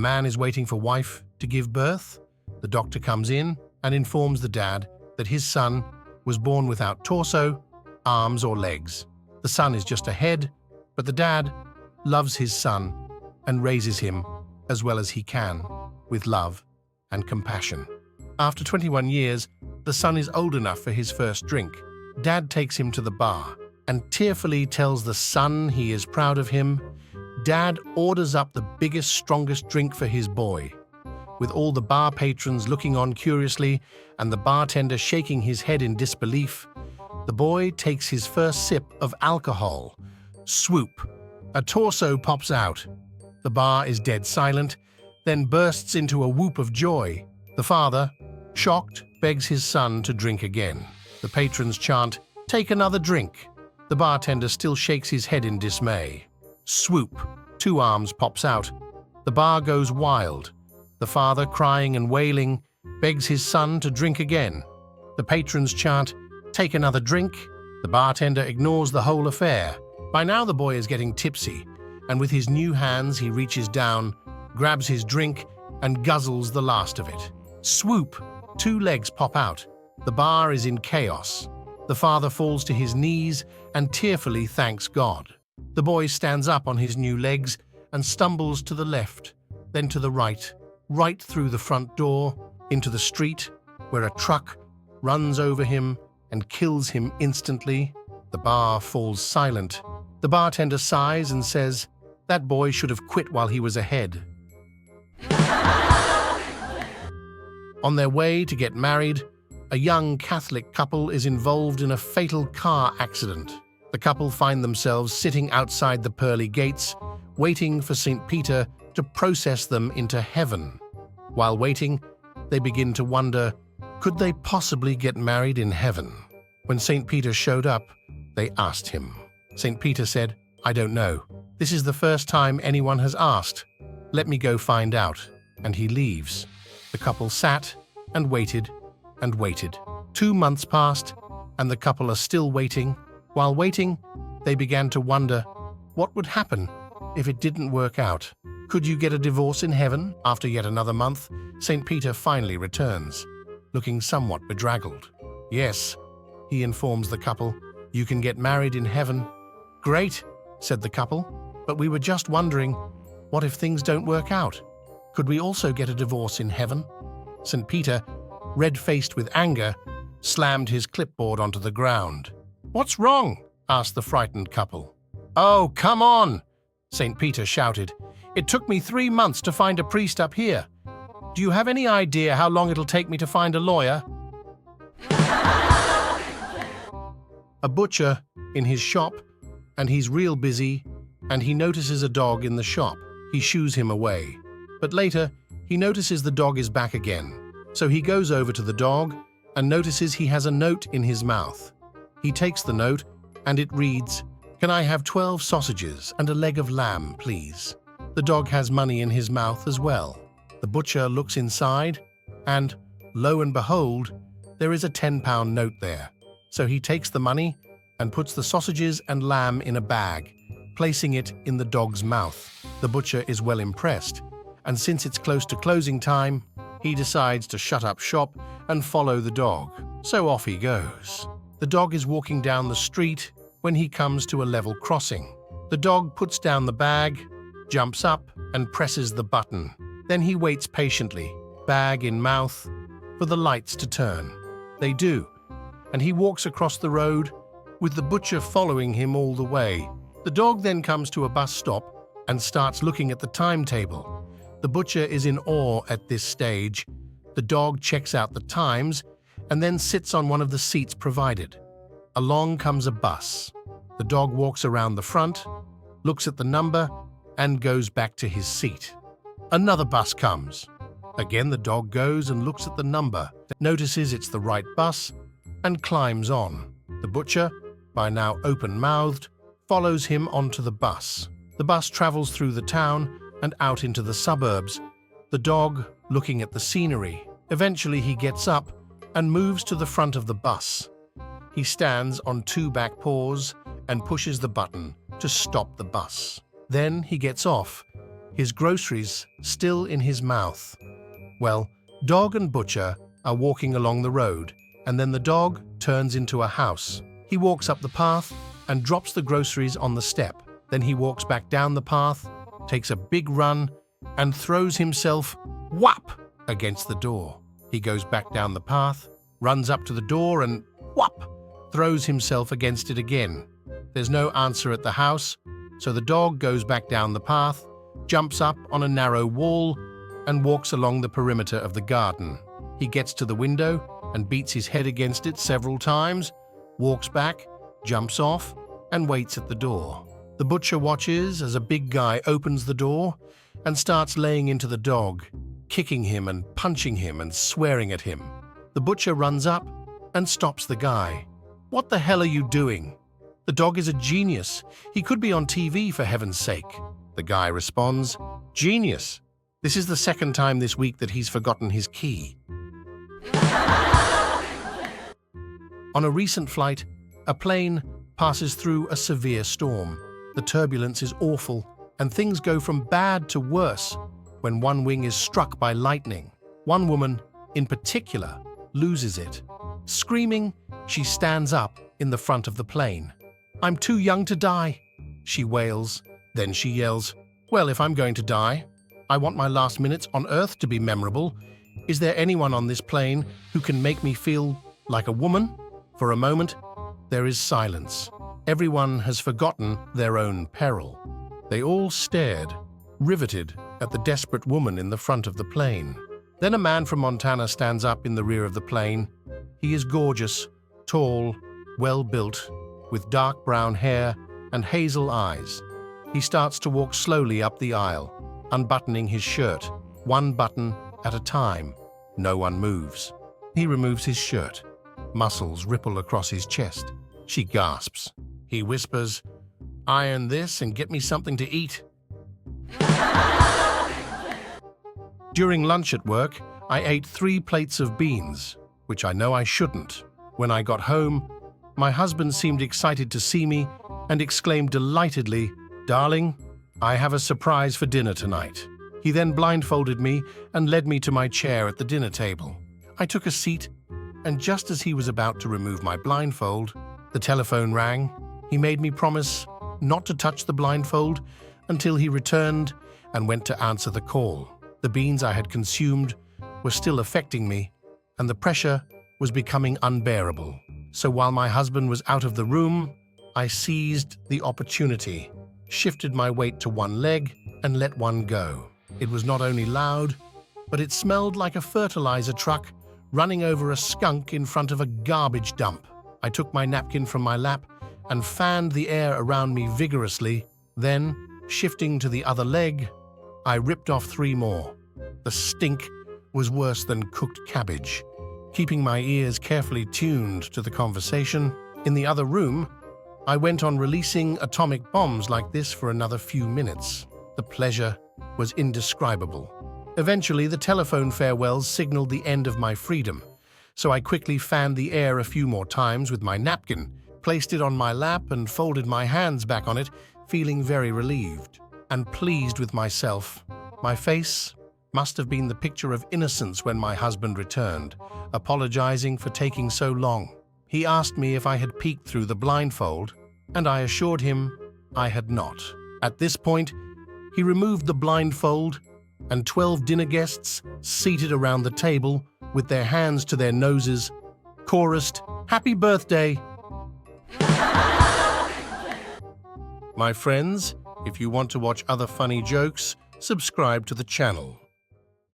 man is waiting for wife to give birth. The doctor comes in and informs the dad that his son was born without torso, arms or legs. The son is just a head, but the dad loves his son and raises him as well as he can, with love and compassion. After 21 years, the son is old enough for his first drink. Dad takes him to the bar and tearfully tells the son he is proud of him. Dad orders up the biggest, strongest drink for his boy. With all the bar patrons looking on curiously and the bartender shaking his head in disbelief, the boy takes his first sip of alcohol. Swoop! A torso pops out. The bar is dead silent, then bursts into a whoop of joy. The father, shocked, begs his son to drink again. The patrons chant, "Take another drink." The bartender still shakes his head in dismay. Swoop! 2 arms pops out. The bar goes wild. The father, crying and wailing, begs his son to drink again. The patrons chant, "Take another drink." The bartender ignores the whole affair. By now the boy is getting tipsy, and with his new hands he reaches down, grabs his drink, and guzzles the last of it. Swoop! 2 legs pop out. The bar is in chaos. The father falls to his knees and tearfully thanks God. The boy stands up on his new legs and stumbles to the left, then to the right through the front door, into the street, where a truck runs over him and kills him instantly. The bar falls silent. The bartender sighs and says, "That boy should have quit while he was ahead." On their way to get married, a young Catholic couple is involved in a fatal car accident. The couple find themselves sitting outside the pearly gates, waiting for St. Peter to process them into heaven. While waiting, they begin to wonder, could they possibly get married in heaven? When St. Peter showed up, they asked him. St. Peter said, "I don't know. This is the first time anyone has asked. Let me go find out." And he leaves. The couple sat and waited and waited. 2 months passed, and the couple are still waiting. While waiting, they began to wonder, what would happen if it didn't work out? Could you get a divorce in heaven? After yet another month, St. Peter finally returns, looking somewhat bedraggled. "Yes," he informs the couple, "you can get married in heaven." "Great," said the couple, "but we were just wondering, what if things don't work out? Could we also get a divorce in heaven?" St. Peter, red-faced with anger, slammed his clipboard onto the ground. "What's wrong?" asked the frightened couple. "Oh, come on!" St. Peter shouted. "It took me 3 months to find a priest up here. Do you have any idea how long it'll take me to find a lawyer?" A butcher in his shop, and he's real busy, and he notices a dog in the shop. He shoos him away. But later, he notices the dog is back again. So he goes over to the dog and notices he has a note in his mouth. He takes the note, and it reads, "Can I have 12 sausages and a leg of lamb, please?" The dog has money in his mouth as well. The butcher looks inside, and, lo and behold, there is a £10 note there. So he takes the money and puts the sausages and lamb in a bag, placing it in the dog's mouth. The butcher is well impressed, and since it's close to closing time, he decides to shut up shop and follow the dog. So off he goes. The dog is walking down the street when he comes to a level crossing. The dog puts down the bag, jumps up, and presses the button. Then he waits patiently, bag in mouth, for the lights to turn. They do, and he walks across the road, with the butcher following him all the way. The dog then comes to a bus stop and starts looking at the timetable. The butcher is in awe at this stage. The dog checks out the times and then sits on one of the seats provided. Along comes a bus. The dog walks around the front, looks at the number, and goes back to his seat. Another bus comes. Again, the dog goes and looks at the number, notices it's the right bus, and climbs on. The butcher, by now open-mouthed, follows him onto the bus. The bus travels through the town and out into the suburbs, the dog looking at the scenery. Eventually he gets up and moves to the front of the bus. He stands on 2 back paws and pushes the button to stop the bus. Then he gets off his groceries still in his mouth. Well, Dog and Butcher are walking along the road, and then the dog turns into a house. He walks up the path and drops the groceries on the step. Then he walks back down the path, takes a big run, and throws himself whap against the door. He goes back down the path, runs up to the door, and whap throws himself against it again. There's no answer at the house, so the dog goes back down the path, jumps up on a narrow wall, and walks along the perimeter of the garden. He gets to the window and beats his head against it several times, walks back, jumps off, and waits at the door. The butcher watches as a big guy opens the door and starts laying into the dog, kicking him and punching him and swearing at him. The butcher runs up and stops the guy. "What the hell are you doing? The dog is a genius. He could be on TV, for heaven's sake." The guy responds, "Genius. This is the second time this week that he's forgotten his key." On a recent flight, a plane passes through a severe storm. The turbulence is awful, and things go from bad to worse when one wing is struck by lightning. One woman, in particular, loses it. Screaming, she stands up in the front of the plane. "I'm too young to die," she wails. Then she yells, "Well, if I'm going to die, I want my last minutes on Earth to be memorable. Is there anyone on this plane who can make me feel like a woman?" For a moment, there is silence. Everyone has forgotten their own peril. They all stared, riveted at the desperate woman in the front of the plane. Then a man from Montana stands up in the rear of the plane. He is gorgeous, tall, well-built, with dark brown hair and hazel eyes. He starts to walk slowly up the aisle, unbuttoning his shirt, one button at a time. No one moves. He removes his shirt. Muscles ripple across his chest. She gasps. He whispers, "Iron this and get me something to eat." During lunch at work, I ate 3 plates of beans, which I know I shouldn't. When I got home, my husband seemed excited to see me and exclaimed delightedly, "Darling, I have a surprise for dinner tonight." He then blindfolded me and led me to my chair at the dinner table. I took a seat, and just as he was about to remove my blindfold, the telephone rang. He made me promise not to touch the blindfold until he returned and went to answer the call. The beans I had consumed were still affecting me, and the pressure was becoming unbearable. So while my husband was out of the room, I seized the opportunity, shifted my weight to one leg, and let one go. It was not only loud, but it smelled like a fertilizer truck running over a skunk in front of a garbage dump. I took my napkin from my lap and fanned the air around me vigorously. Then, shifting to the other leg, I ripped off 3 more. The stink was worse than cooked cabbage. Keeping my ears carefully tuned to the conversation in the other room, I went on releasing atomic bombs like this for another few minutes. The pleasure was indescribable. Eventually, the telephone farewells signaled the end of my freedom, so I quickly fanned the air a few more times with my napkin, placed it on my lap, and folded my hands back on it, feeling very relieved and pleased with myself. My face must have been the picture of innocence when my husband returned, apologizing for taking so long. He asked me if I had peeked through the blindfold, and I assured him I had not. At this point, he removed the blindfold, and 12 dinner guests, seated around the table with their hands to their noses, chorused, "Happy birthday!" My friends, if you want to watch other funny jokes, subscribe to the channel.